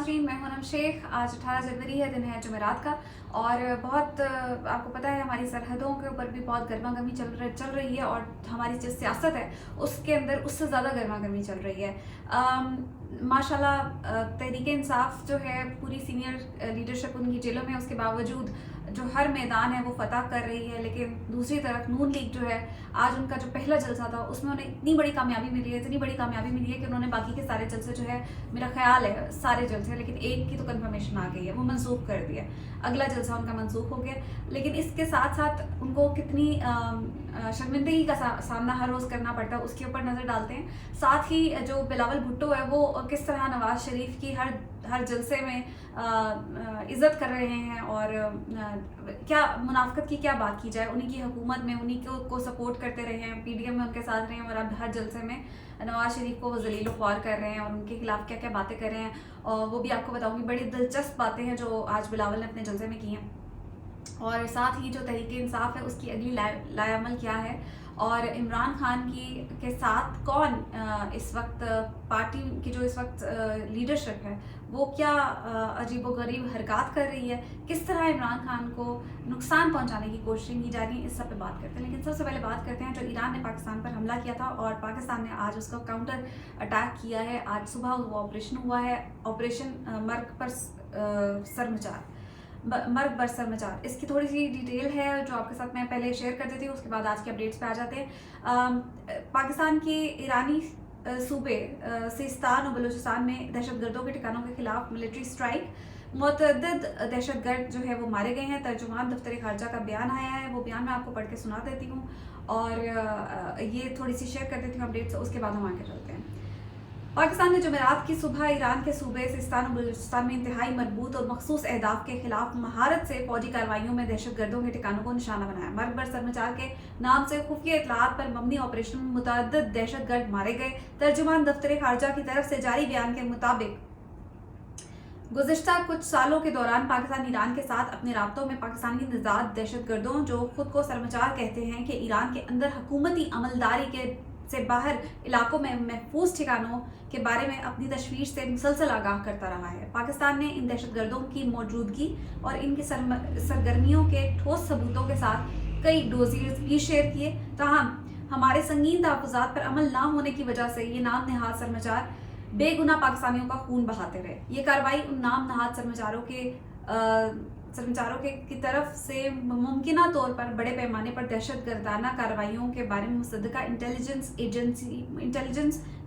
नाज़रीन, मैं हूनम शेख। आज 18 जनवरी है, दिन है जुमेरात का। और बहुत आपको पता है हमारी सरहदों के ऊपर भी बहुत गर्मा गर्मी चल रही है, और हमारी जो सियासत है उसके अंदर उससे ज़्यादा गर्मा गर्मी चल रही है। माशाल्लाह तहरीक इंसाफ जो है, पूरी सीनियर लीडरशिप उनकी जेलों में, उसके बावजूद जो हर मैदान है वो फतह कर रही है। लेकिन दूसरी तरफ नून लीग जो है, आज उनका जो पहला जलसा था उसमें उन्हें इतनी बड़ी कामयाबी मिली है, इतनी बड़ी कामयाबी मिली है कि उन्होंने बाकी के सारे जलसे जो है, मेरा ख्याल है सारे जलसे, लेकिन एक की तो कंफर्मेशन आ गई है, वो मनसूख कर दिया, अगला जलसा उनका मनसूख हो गया। लेकिन इसके साथ साथ उनको कितनी शर्मिंदगी का सामना हर रोज़ करना पड़ता है उसके ऊपर नज़र डालते हैं। साथ ही जो बिलावल भुट्टो है वो किस तरह नवाज शरीफ की हर जलसे में इज़्ज़त कर रहे हैं, और क्या मुनाफिकत की क्या बात की जाए, उन्हीं की हुकूमत में उन्हीं को सपोर्ट करते रहे हैं, पीडीएम में उनके साथ रहे हैं, और अब हर जलसे में नवाज शरीफ को वो जलील ख्वार कर रहे हैं और उनके खिलाफ क्या क्या बातें कर रहे हैं। और वो भी आपको बताऊंगी, बड़ी दिलचस्प बातें हैं जो आज बिलावल ने अपने जलसे में की हैं। और साथ ही जो तहरीक इंसाफ है उसकी अगली लायामल क्या है, और इमरान खान के साथ कौन इस वक्त पार्टी की जो इस वक्त लीडरशिप है वो क्या अजीबोगरीब हरकत कर रही है, किस तरह इमरान खान को नुकसान पहुंचाने की कोशिश की जा रही है, इस सब पे बात करते हैं। लेकिन सबसे पहले बात करते हैं जो ईरान ने पाकिस्तान पर हमला किया था, और पाकिस्तान ने आज उसका काउंटर अटैक किया है। आज सुबह वो ऑपरेशन हुआ है, ऑपरेशन मर्ग पर सरमचार। इसकी थोड़ी सी डिटेल है जो आपके साथ मैं पहले शेयर कर देती हूँ, उसके बाद आज के अपडेट्स पे आ जाते हैं। पाकिस्तान के ईरानी सूबे सिस्तान और बलूचिस्तान में दहशतगर्दों के ठिकानों के खिलाफ मिलिट्री स्ट्राइक, मुतअद्दिद दहशतगर्द जो है वो मारे गए हैं। तर्जुमान दफ्तर खारजा का बयान आया है, वो बयान मैं आपको पढ़ के सुना देती हूँ, और ये थोड़ी सी शेयर कर देती हूँ अपडेट्स, उसके बाद हम आगे चलते हैं। पाकिस्तान ने जुमेरात की सुबह ईरान के सूबे सिस्तान और बलूचिस्तान में इंतहाई मजबूत और मखसूस अहदाफ के खिलाफ महारत से फौजी कार्रवाइयों में दहशतगर्दों के ठिकानों को निशाना बनाया। मर्ग बर सरमचार के नाम से खुफिया इतलात पर मबनी ऑपरेशन में मुतअद्दिद दहशतगर्द मारे गए। तर्जुमान दफ्तर खारजा की तरफ से जारी बयान के मुताबिक गुज़िश्ता कुछ सालों के दौरान पाकिस्तान ईरान के साथ अपने राब्तों में पाकिस्तानी निजात दहशतगर्दों जो खुद को सरमचार कहते हैं कि ईरान के अंदर हुकूमती अमलदारी के से बाहर इलाकों में महफूज ठिकानों के बारे में अपनी तशवीश से मुसलसल आगाह करता रहा है। पाकिस्तान ने इन दहशतगर्दों की मौजूदगी और इनकी सरगर्मियों के ठोस सबूतों के साथ कई डोजियर्स भी शेयर किए। ताहम हमारे संगीन तहफ़्फ़ुज़ात पर अमल ना होने की वजह से ये नाम नहाद सरमचार बेगुनाह पाकिस्तानियों का खून बहाते रहे। ये कार्रवाई उन नाम नहाद सरमचारों की तरफ से मुमकिना तौर पर बड़े पैमाने पर दहशतगर्दाना कार्रवाइयों के बारे में मुसद्दका इंटेलिजेंस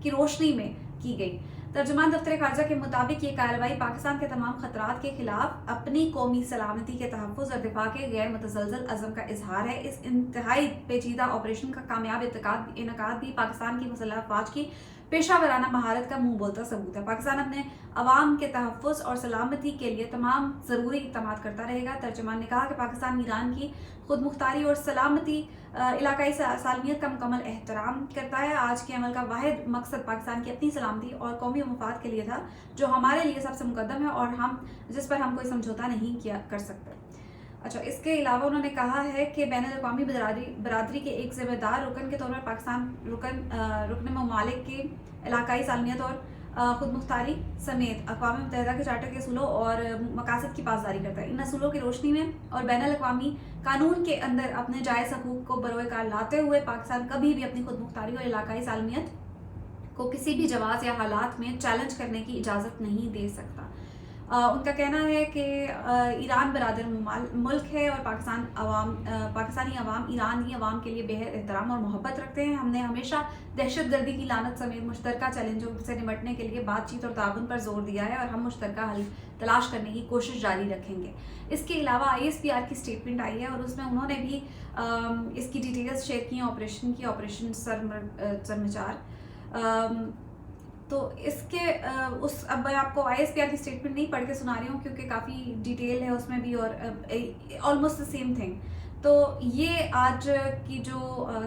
की रोशनी में की गई। तर्जुमान दफ्तर खारजा के मुताबिक ये कार्रवाई पाकिस्तान के तमाम खतरात के खिलाफ अपनी कौमी सलामती के तहफ़्फ़ुज़ और दिफा के गैर मुतज़लज़ल अज़म का इजहार है। इस इंतहाई पेचीदा ऑपरेशन का कामयाब इनकाद भी पाकिस्तान की मुसल्लह अफ़वाज की पेशा वराना महारत का मुंह बोलता सबूत है। पाकिस्तान अपने अवाम के तहफ़्फ़ुज़ और सलामती के लिए तमाम ज़रूरी इक़दाम करता रहेगा। तर्जुमान ने कहा कि पाकिस्तान ईरान की खुद मुख्तारी और सलामती इलाकाई सालमियत का मुकम्मल एहतराम करता है। आज के अमल का वाहिद मकसद पाकिस्तान की अपनी सलामती और कौमी मफाद के लिए था, जो हमारे लिए सबसे मुकद्दम है और जिस पर हम कोई समझौता नहीं कर सकते। अच्छा, इसके अलावा उन्होंने कहा है कि बैनुल-अक़वामी बरादरी के एक जिम्मेदार रुकन के तौर पर पाकिस्तान रुकन ममालिक की इलाकाई सालमियत और खुद मुख्तारी समेत अक़वाम मुत्तहिदा के चार्टर के असूलों और मकासद की पासदारी करता है। इन असूलों की रोशनी में और बैनुल-अक़वामी कानून के अंदर अपने जायज़ हकूक़ को बरोए कार लाते हुए पाकिस्तान कभी भी अपनी खुद मुख्तारी और इलाकाई सालमियत को किसी भी जवाज़ या हालात में चैलेंज करने की इजाज़त नहीं दे सकता। उनका कहना है कि ईरान बरादर मुल्क है और पाकिस्तानी अवाम ईरानी अवाम के लिए बेहद एहतराम और मोहब्बत रखते हैं। हमने हमेशा दहशतगर्दी की लानत समेत मुश्तरका चैलेंजों से निपटने के लिए बातचीत और ताउन पर जोर दिया है, और हम मुश्तरका हल तलाश करने की कोशिश जारी रखेंगे। इसके अलावा ISPR की स्टेटमेंट आई है और उसमें उन्होंने भी इसकी डिटेल्स शेयर की हैं, ऑपरेशन सरमचार। तो इसके अब मैं आपको ISPR की स्टेटमेंट नहीं पढ़ के सुना रही हूँ क्योंकि काफ़ी डिटेल है उसमें भी, और ऑलमोस्ट द सेम थिंग। तो ये आज की जो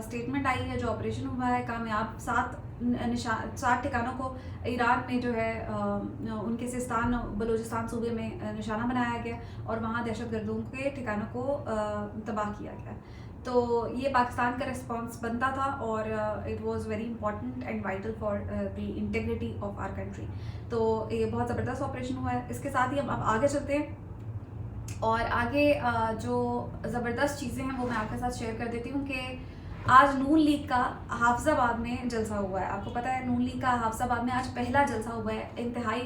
स्टेटमेंट आई है, जो ऑपरेशन हुआ है कामयाब, 7 ठिकानों को ईरान में जो है उनके सिस्तान बलूचिस्तान सूबे में निशाना बनाया गया और वहाँ दहशतगर्दों के ठिकानों को तबाह किया गया। तो ये पाकिस्तान का रिस्पॉन्स बनता था और it was very important and vital for the integrity of our country. तो ये बहुत ज़बरदस्त ऑपरेशन हुआ है। इसके साथ ही हम अब आगे चलते हैं और आगे जो ज़बरदस्त चीज़ें हैं वो मैं आपके साथ शेयर कर देती हूँ कि आज नून लीग का हाफिज़ाबाद में जलसा हुआ है। आपको पता है नून लीग का हाफिज़ाबाद में आज पहला जलसा हुआ है, इंतहाई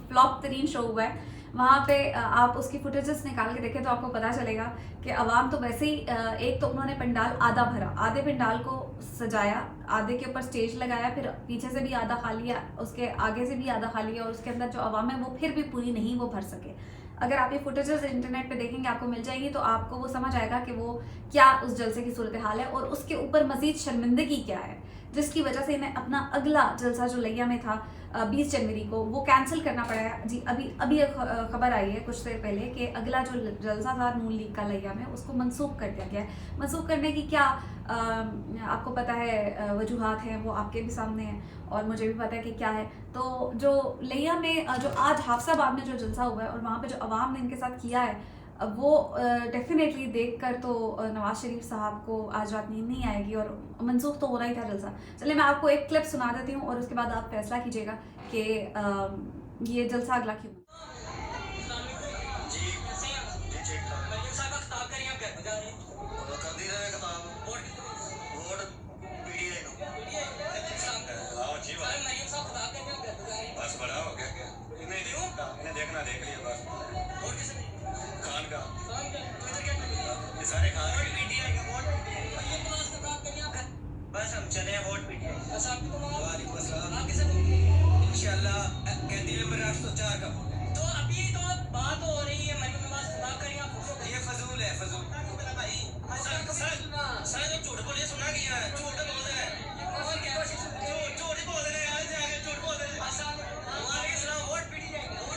फ्लॉप तरीन शो हुआ है। वहाँ पे आप उसकी फुटेजेस निकाल के देखें तो आपको पता चलेगा कि अवाम तो वैसे ही एक तो उन्होंने पंडाल आधा भरा, आधे पंडाल को सजाया, आधे के ऊपर स्टेज लगाया, फिर पीछे से भी आधा खाली है, उसके आगे से भी आधा खाली है और उसके अंदर जो अवाम है वो फिर भी पूरी नहीं वो भर सके। अगर आप ये फुटेजेस इंटरनेट पे देखेंगे आपको मिल जाएंगी तो आपको वो समझ आएगा कि वो क्या उस जलसे की सूरत हाल है और उसके ऊपर मजीद शर्मिंदगी क्या है, जिसकी वजह से इन्हें अपना अगला जलसा जो लिया में था 20 जनवरी को वो कैंसिल करना पड़ा है। जी अभी अभी एक खबर आई है कुछ देर पहले कि अगला जो जलसा था नून लीग का लिया में उसको मनसूख कर दिया गया है। मनसूख करने की क्या आपको पता है वजूहात हैं, वो आपके भी सामने हैं और मुझे भी पता है कि क्या है। तो जो लिया में जो आज हाफिज़ाबाद में जो जलसा हुआ है और वहाँ पे जो अवाम ने इनके साथ किया है वो डेफिनेटली देखकर तो नवाज शरीफ साहब को आज रात नींद नहीं आएगी और मनसूख तो होना ही था जलसा। चलिए मैं आपको एक क्लिप सुना देती हूँ और उसके बाद आप फैसला कीजिएगा कि ये जलसा अगला क्यों। देखना देख लिया बस और किसी खान का सारे खान बस हम चले वोट पीटीआई। वालेकुम अस्सलाम। इंशाल्लाह कहती है मेरा 804 का वोट है। तो अभी तो बात हो रही है मरीम नवाज खुदा करिए ये फजूल है फजूल भाई सर झूठ बोलिए सुना गया है झूठ बोल रहे हैं और क्या झूठ बोल रहे हैं आज आगे झूठ बोल रहे हैं। वालेकुम सलाम वोट पीटीआई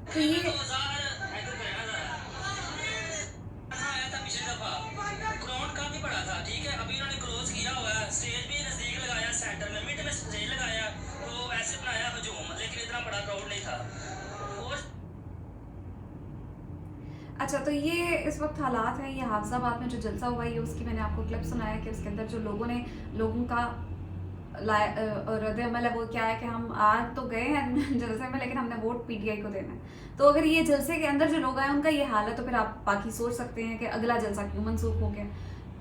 तो ये अच्छा तो ये इस वक्त हालात हैं। ये हाफिज़ाबाद में जो जलसा हुआ है ये उसकी मैंने आपको क्लिप सुनाया कि उसके अंदर जो लोगों का रद्द-ए-अमल है वो क्या है कि हम आज तो गए हैं जलसे में लेकिन हमने वोट पीटीआई को देना है। तो अगर ये जलसे के अंदर जो लोग आए उनका ये हाल है तो फिर आप बाकी सोच सकते हैं कि अगला जलसा क्यों मनसूख हो गया।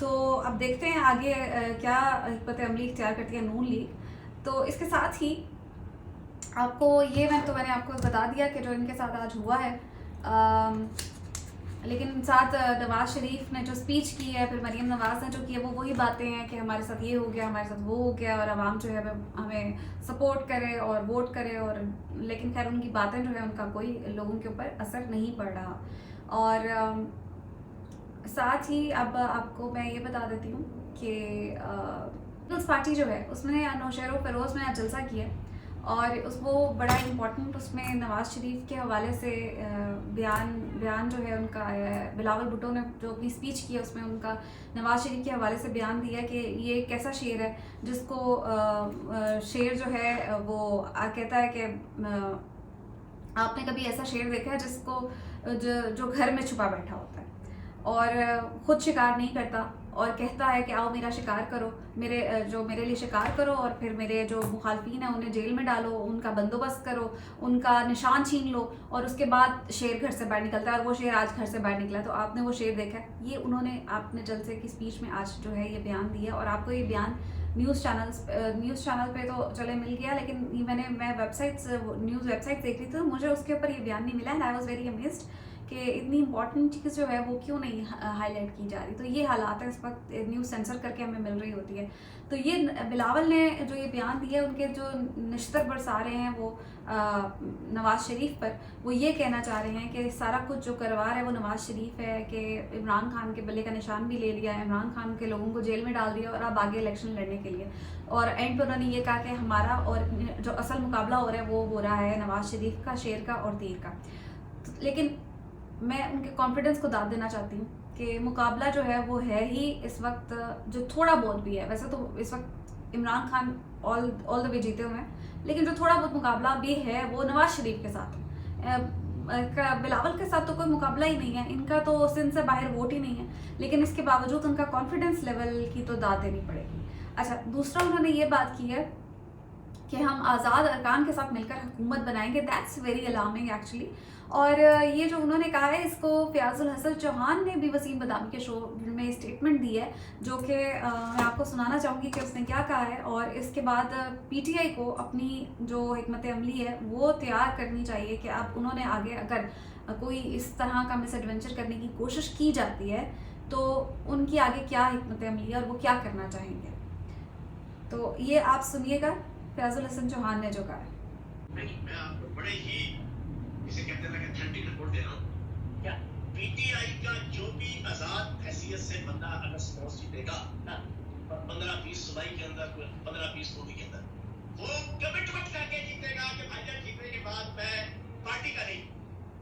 तो अब देखते हैं आगे क्या हिकमत अमली इख्तियार करती है नून लीग। तो इसके साथ ही आपको ये मैंने आपको बता दिया कि जो इनके साथ आज हुआ है लेकिन साथ नवाज शरीफ ने जो स्पीच की है फिर मरीम नवाज ने जो की है वो वही बातें हैं कि हमारे साथ ये हो गया हमारे साथ वो हो गया और आवाम जो है हमें सपोर्ट करे और वोट करे और लेकिन खैर उनकी बातें जो है उनका कोई लोगों के ऊपर असर नहीं पड़ रहा। और साथ ही अब आपको मैं ये बता देती हूँ कि पीपल्स पार्टी जो है उसने नौशहर फ़िरोज़ में आज जलसा किया और वो बड़ा इम्पोर्टेंट उसमें नवाज शरीफ के हवाले से बयान जो है उनका आया है। बिलावल भुट्टो ने जो अपनी स्पीच की है उसमें उनका नवाज शरीफ के हवाले से बयान दिया कि ये एक ऐसा शेर है जिसको शेर जो है वो कहता है कि आपने कभी ऐसा शेर देखा है जिसको जो घर में छुपा बैठा होता है और ख़ुद शिकार नहीं करता और कहता है कि आओ मेरा शिकार करो, मेरे लिए शिकार करो और फिर मेरे जो मुखालफिन हैं उन्हें जेल में डालो, उनका बंदोबस्त करो, उनका निशान छीन लो और उसके बाद शेर घर से बाहर निकलता है और वो शेर आज घर से बाहर निकला। तो आपने वो शेर देखा है, ये उन्होंने आपने जलसे की स्पीच में आज जो है ये बयान दिया और आपको ये बयान न्यूज़ चैनल पे तो चले मिल गया लेकिन मैं न्यूज़ वेबसाइट देख रही थी तो मुझे उसके ऊपर ये बयान नहीं मिला and I was very amazed कि इतनी इंपॉर्टेंट चीज़ जो है वो क्यों नहीं हाईलाइट की जा रही। तो ये हालात है, इस वक्त न्यूज़ सेंसर करके हमें मिल रही होती है। तो ये बिलावल ने जो ये बयान दिया है, उनके जो निश्तर बरसा रहे हैं वो नवाज़ शरीफ पर, वो ये कहना चाह रहे हैं कि सारा कुछ जो करवा रहा है वो नवाज़ शरीफ है, कि इमरान खान के बल्ले का निशान भी ले लिया है, इमरान खान के लोगों को जेल में डाल दिया और अब आगे इलेक्शन लड़ने के लिए। और एंड पर उन्होंने ये कहा कि हमारा और जो असल मुकाबला हो रहा है वो हो रहा है नवाज़ शरीफ का, शेर का और तीर का। लेकिन मैं उनके कॉन्फिडेंस को दाद देना चाहती हूँ कि मुकाबला जो है वो है ही इस वक्त, जो थोड़ा बहुत भी है, वैसे तो इस वक्त Imran Khan all the way जीते हुए हैं, लेकिन जो थोड़ा बहुत मुकाबला भी है वो नवाज शरीफ के साथ है। बिलावल के साथ तो कोई मुकाबला ही नहीं है, इनका तो सिंध से बाहर वोट ही नहीं है, लेकिन इसके बावजूद उनका कॉन्फिडेंस लेवल की तो दाद देनी पड़ेगी। अच्छा, दूसरा उन्होंने ये बात की है कि हम आज़ाद अरकान के साथ मिलकर हुकूमत बनाएंगे। That's very alarming actually. और ये जो उन्होंने कहा है, इसको फ़याज़ुल हसन चौहान ने भी वसीम बदामी के शो में स्टेटमेंट दी है, जो कि मैं आपको सुनाना चाहूँगी कि उसने क्या कहा है। और इसके बाद पीटीआई को अपनी जो हिकमत अमली है वो तैयार करनी चाहिए कि अब उन्होंने आगे अगर कोई इस तरह का मिस एडवेंचर करने की कोशिश की जाती है तो उनकी आगे क्या हिकमत अमली है और वो क्या करना चाहेंगे। तो ये आप सुनिएगा फ़याज़ुल हसन चौहान ने जो कहा है। मैं आपको बड़े ही इसे कहते हैं अथेंटिक रिपोर्ट दे रहा हूँ। क्या पीटीआई का जो भी आजाद हैसियत से बंदा अगर स्पोर्ट्स जीतेगा ना 15-20 सूबाई के अंदर 15-20 वोट के अंदर, वो कमिटमेंट करके जीतेगा कि भाईजान जीतने के बाद मैं पार्टी का नहीं,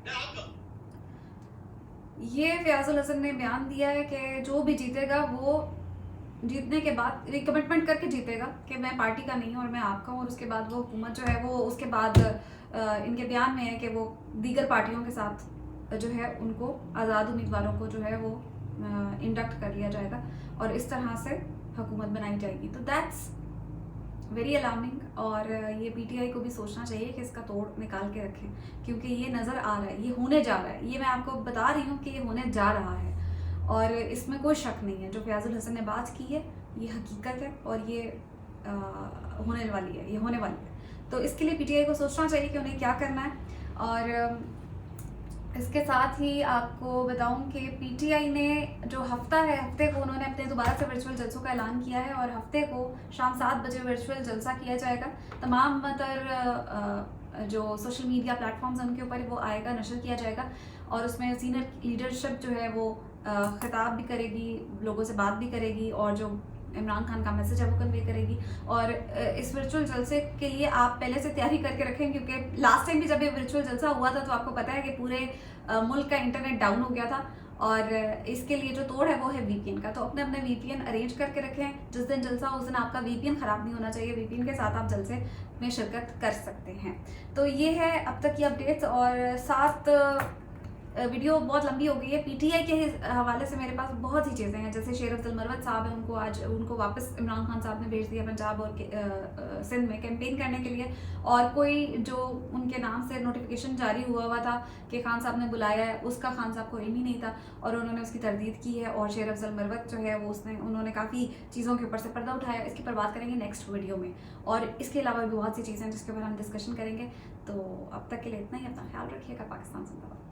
मैं आपका। ये फ़याज़ुल हसन ने बयान दिया है कि जो भी जीतेगा वो जीतने के बाद कमिटमेंट करके जीतेगा कि मैं पार्टी का नहीं हूँ और मैं आपका हूँ। और उसके बाद वो हुकूमत जो है वो उसके बाद इनके बयान में है कि वो दीगर पार्टियों के साथ जो है उनको आज़ाद उम्मीदवारों को जो है वो इंडक्ट कर लिया जाएगा और इस तरह से हुकूमत बनाई जाएगी। तो दैट्स वेरी अलार्मिंग। और ये पीटीआई को भी सोचना चाहिए कि इसका तोड़ निकाल के रखें, क्योंकि ये नज़र आ रहा है, ये होने जा रहा है। ये मैं आपको बता रही हूँ कि ये होने जा रहा है और इसमें कोई शक नहीं है। जो फ़याज़ुल हसन ने बात की है ये हकीकत है और ये होने वाली है, ये होने वाली है। तो इसके लिए पीटीआई को सोचना चाहिए कि उन्हें क्या करना है। और इसके साथ ही आपको बताऊं कि पीटीआई ने जो हफ्ता है, हफ्ते को उन्होंने अपने दोबारा से वर्चुअल जलसों का ऐलान किया है और हफ्ते को शाम 7 बजे वर्चुअल जलसा किया जाएगा। तमाम जो सोशल मीडिया प्लेटफॉर्म्स हैं उनके ऊपर वो आएगा, नशर किया जाएगा और उसमें सीनियर लीडरशिप जो है वो खिताब भी करेगी, लोगों से बात भी करेगी और जो इमरान खान का मैसेज है वो कन्वे करेगी। और इस वर्चुअल जलसे के लिए आप पहले से तैयारी करके रखें, क्योंकि लास्ट टाइम भी जब ये वर्चुअल जलसा हुआ था तो आपको पता है कि पूरे मुल्क का इंटरनेट डाउन हो गया था और इसके लिए जो तोड़ है वो है वीपीएन का। तो अपने अपने वीपीएन अरेंज करके रखें। जिस दिन जलसा उस दिन आपका वीपीएन ख़राब नहीं होना चाहिए, वीपीएन के साथ आप जलसे में शिरकत कर सकते हैं। तो ये है अब तक की अपडेट्स। और साथ वीडियो बहुत लंबी हो गई है। पीटीआई के हवाले से मेरे पास बहुत सी चीज़ें हैं, जैसे शेर अफजल मरवत साहब हैं, उनको वापस इमरान खान साहब ने भेज दिया पंजाब और सिंध में कैंपेन करने के लिए। और कोई जो उनके नाम से नोटिफिकेशन जारी हुआ था कि खान साहब ने बुलाया है, उसका खान साहब को इल्म ही नहीं था और उन्होंने उसकी तरदीद की है। और शेर अफजल मरवत जो है वो उन्होंने काफ़ी चीज़ों के ऊपर से पर्दा उठाया। इसके ऊपर बात करेंगे नेक्स्ट वीडियो में। और इसके अलावा भी बहुत सी चीज़ें हैं जिसके ऊपर हम डिस्कशन करेंगे। तो अब तक के लिए इतना ही। अपना ख्याल रखिएगा। पाकिस्तान जिंदाबाद।